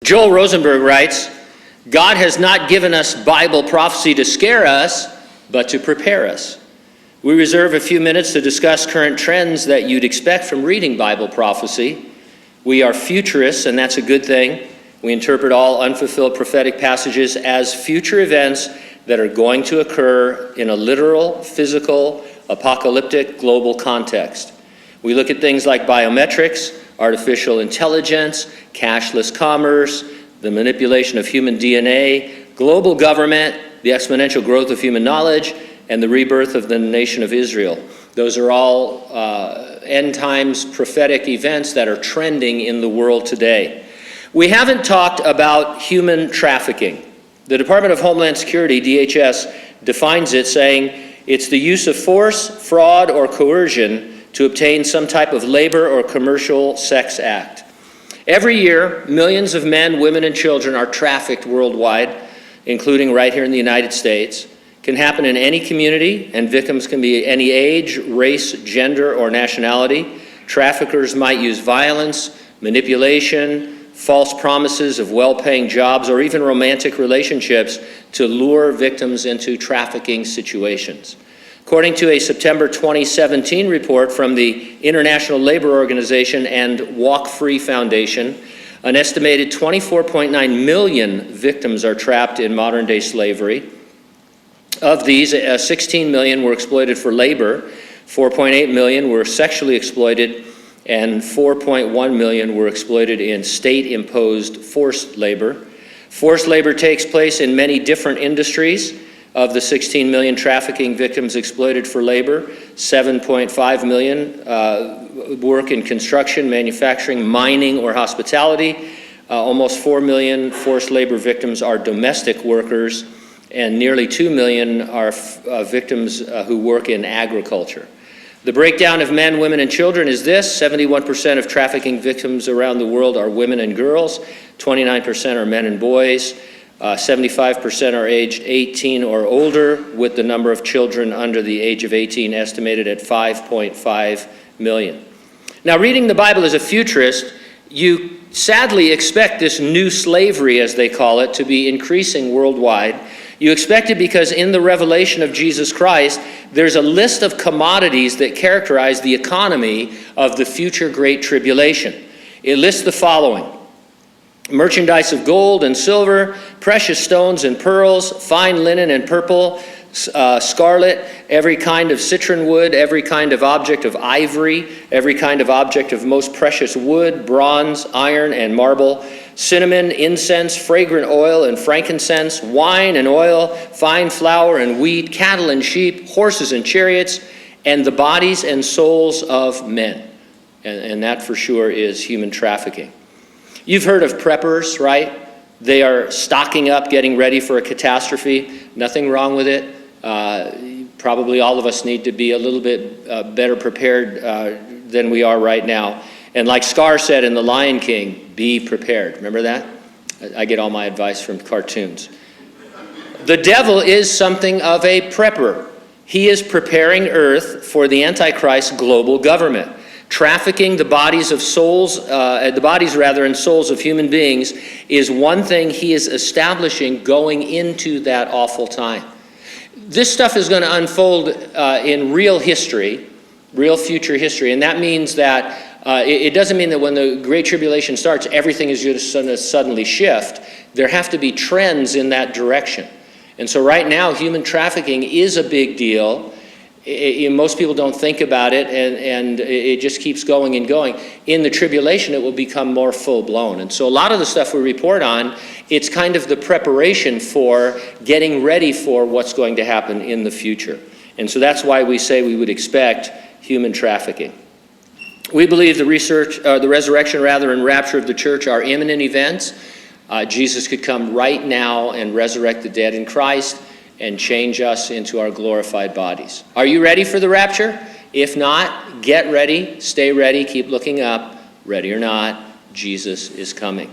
Joel Rosenberg writes, God has not given us Bible prophecy to scare us, but to prepare us. We reserve a few minutes to discuss current trends that you'd expect from reading Bible prophecy. We are futurists, and that's a good thing. We interpret all unfulfilled prophetic passages as future events that are going to occur in a literal, physical, apocalyptic, global context. We look at things like biometrics, artificial intelligence, cashless commerce, the manipulation of human DNA, global government, the exponential growth of human knowledge, and the rebirth of the nation of Israel. Those are all end times prophetic events that are trending in the world today. We haven't talked about human trafficking. The Department of Homeland Security, DHS, defines it saying it's the use of force, fraud, or coercion to obtain some type of labor or commercial sex act. Every year, millions of men, women, and children are trafficked worldwide, including right here in the United States. It can happen in any community, and victims can be any age, race, gender, or nationality. Traffickers might use violence, manipulation, false promises of well-paying jobs, or even romantic relationships to lure victims into trafficking situations. According to a September 2017 report from the International Labor Organization and Walk Free Foundation, an estimated 24.9 million victims are trapped in modern-day slavery. Of these, 16 million were exploited for labor, 4.8 million were sexually exploited, and 4.1 million were exploited in state-imposed forced labor. Forced labor takes place in many different industries. Of the 16 million trafficking victims exploited for labor, 7.5 million work in construction, manufacturing, mining, or hospitality. Almost 4 million forced labor victims are domestic workers, and nearly 2 million are victims who work in agriculture. The breakdown of men, women, and children is this: 71% of trafficking victims around the world are women and girls, 29% are men and boys, 75% are aged 18 or older, with the number of children under the age of 18 estimated at 5.5 million. Now, reading the Bible as a futurist, you sadly expect this new slavery, as they call it, to be increasing worldwide. You expect it because in the revelation of Jesus Christ, there's a list of commodities that characterize the economy of the future Great Tribulation. It lists the following: merchandise of gold and silver, precious stones and pearls, fine linen and purple, scarlet, every kind of citron wood, every kind of object of ivory, every kind of object of most precious wood, bronze, iron, and marble, cinnamon, incense, fragrant oil, and frankincense, wine and oil, fine flour and wheat, cattle and sheep, horses and chariots, and the bodies and souls of men. And that for sure is human trafficking. You've heard of preppers, right? They are stocking up, getting ready for a catastrophe. Nothing wrong with it. Probably all of us need to be a little bit better prepared than we are right now. And like Scar said in The Lion King, be prepared. Remember that? I get all my advice from cartoons. The devil is something of a prepper. He is preparing earth for the Antichrist global government. Trafficking the bodies and souls of human beings is one thing he is establishing going into that awful time. This stuff is going to unfold in real history, real future history, and that means that it doesn't mean that when the Great Tribulation starts, everything is just going to suddenly shift. There have to be trends in that direction. And so right now, human trafficking is a big deal. Most people don't think about it, and it just keeps going and going. In the tribulation, it will become more full-blown. And so a lot of the stuff we report on, it's kind of the preparation for getting ready for what's going to happen in the future. And so that's why we say we would expect human trafficking. We believe the resurrection and rapture of the church are imminent events. Jesus could come right now and resurrect the dead in Christ and change us into our glorified bodies. Are you ready for the rapture? If not, get ready, stay ready, keep looking up. Ready or not, Jesus is coming.